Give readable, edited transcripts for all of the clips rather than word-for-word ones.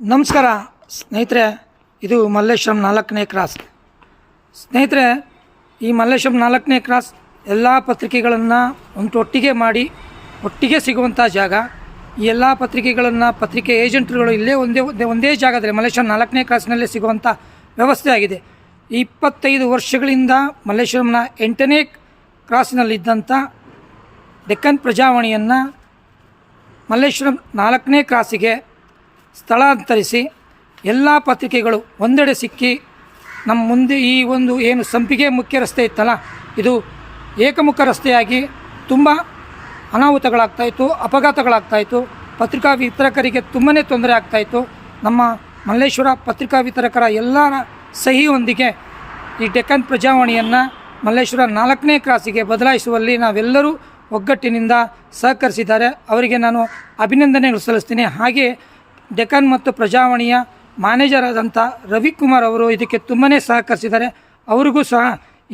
ನಮಸ್ಕಾರ ಸ್ನೇಹಿತರೆ, ಇದು ಮಲ್ಲೇಶ್ವರಂ 4ನೇ ಕ್ರಾಸ್. ಸ್ನೇಹಿತರೆ, ಈ ಮಲ್ಲೇಶ್ವರಂ 4ನೇ ಕ್ರಾಸ್ ಎಲ್ಲ ಪತ್ರಿಕೆಗಳನ್ನು ಒಟ್ಟಿಗೆ ಮಾಡಿ ಒಟ್ಟಿಗೆ ಸಿಗುವಂಥ ಜಾಗ. ಈ ಎಲ್ಲ ಪತ್ರಿಕೆಗಳನ್ನು ಪತ್ರಿಕೆ ಏಜೆಂಟ್ರುಗಳು ಇಲ್ಲೇ ಒಂದೇ ಜಾಗದಲ್ಲಿ ಮಲ್ಲೇಶ್ವರಂ 4ನೇ ಕ್ರಾಸ್ನಲ್ಲೇ ಸಿಗುವಂಥ ವ್ಯವಸ್ಥೆ ಆಗಿದೆ. 25 ವರ್ಷಗಳಿಂದ ಮಲ್ಲೇಶ್ವರಂನ 8ನೇ ಕ್ರಾಸ್ನಲ್ಲಿದ್ದಂಥ ಡೆಕ್ಕನ್ ಪ್ರಜಾವಾಣಿಯನ್ನು ಮಲ್ಲೇಶ್ವರಂ 4ನೇ ಕ್ರಾಸಿಗೆ ಸ್ಥಳಾಂತರಿಸಿ ಎಲ್ಲ ಪತ್ರಿಕೆಗಳು ಒಂದೆಡೆ ಸಿಕ್ಕಿ ನಮ್ಮ ಮುಂದೆ ಈ ಒಂದು ಏನು ಸಂಪಿಗೆ ಮುಖ್ಯ ರಸ್ತೆ ಇತ್ತಲ್ಲ, ಇದು ಏಕಮುಖ ರಸ್ತೆಯಾಗಿ ತುಂಬ ಅನಾಹುತಗಳಾಗ್ತಾಯಿತ್ತು, ಅಪಘಾತಗಳಾಗ್ತಾಯಿತ್ತು. ಪತ್ರಿಕಾ ವಿತರಕರಿಗೆ ತುಂಬಾ ತೊಂದರೆ ಆಗ್ತಾಯಿತ್ತು. ನಮ್ಮ ಮಲ್ಲೇಶ್ವರ ಪತ್ರಿಕಾ ವಿತರಕರ ಎಲ್ಲರ ಸಹಿಯೊಂದಿಗೆ ಈ ಡೆಕ್ಕನ್ ಪ್ರಜಾವಾಣಿಯನ್ನು ಮಲ್ಲೇಶ್ವರ 4ನೇ ಕ್ರಾಸಿಗೆ ಬದಲಾಯಿಸುವಲ್ಲಿ ನಾವೆಲ್ಲರೂ ಒಗ್ಗಟ್ಟಿನಿಂದ ಸಹಕರಿಸಿದ್ದಾರೆ. ಅವರಿಗೆ ನಾನು ಅಭಿನಂದನೆಗಳು ಸಲ್ಲಿಸ್ತೀನಿ. ಹಾಗೆ ಡೆಕ್ಕನ್ ಮತ್ತು ಪ್ರಜಾವಾಣಿಯ ಮ್ಯಾನೇಜರ್ ಆದಂಥ ರವಿಕುಮಾರ್ ಅವರು ಇದಕ್ಕೆ ತುಂಬಾ ಸಹಕರಿಸಿದ್ದಾರೆ. ಅವರಿಗೂ ಸಹ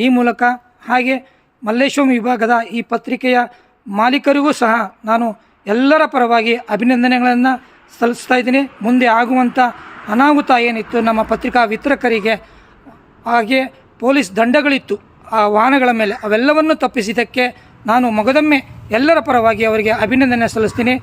ಈ ಮೂಲಕ, ಹಾಗೆ ಮಲ್ಲೇಶ್ವರಂ ವಿಭಾಗದ ಈ ಪತ್ರಿಕೆಯ ಮಾಲೀಕರಿಗೂ ಸಹ ನಾನು ಎಲ್ಲರ ಪರವಾಗಿ ಅಭಿನಂದನೆಗಳನ್ನು ಸಲ್ಲಿಸ್ತಾ ಇದ್ದೀನಿ. ಮುಂದೆ ಆಗುವಂಥ ಅನಾಹುತ ಏನಿತ್ತು ನಮ್ಮ ಪತ್ರಿಕಾ ವಿತರಕರಿಗೆ, ಹಾಗೆ ಪೊಲೀಸ್ ದಂಡಗಳಿತ್ತು ಆ ವಾಹನಗಳ ಮೇಲೆ, ಅವೆಲ್ಲವನ್ನು ತಪ್ಪಿಸಿದ್ದಕ್ಕೆ ನಾನು ಮಗದೊಮ್ಮೆ ಎಲ್ಲರ ಪರವಾಗಿ ಅವರಿಗೆ ಅಭಿನಂದನೆ ಸಲ್ಲಿಸ್ತೀನಿ.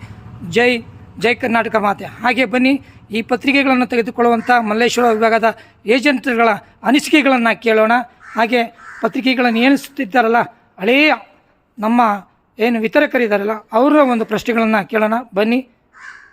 ಜೈ ಕರ್ನಾಟಕ ಮಾತೆ. ಹಾಗೆ ಬನ್ನಿ, ಈ ಪತ್ರಿಕೆಗಳನ್ನು ತೆಗೆದುಕೊಳ್ಳುವಂಥ ಮಲ್ಲೇಶ್ವರ ವಿಭಾಗದ ಏಜೆಂಟ್ಗಳ ಅನಿಸಿಕೆಗಳನ್ನು ಕೇಳೋಣ. ಹಾಗೆ ಪತ್ರಿಕೆಗಳನ್ನು ಏನಿಸುತ್ತಿದ್ದಾರಲ್ಲ, ಹಳೆಯ ನಮ್ಮ ಏನು ವಿತರಕರಿದ್ದಾರಲ್ಲ, ಅವರ ಒಂದು ಪ್ರಶ್ನೆಗಳನ್ನು ಕೇಳೋಣ. ಬನ್ನಿ.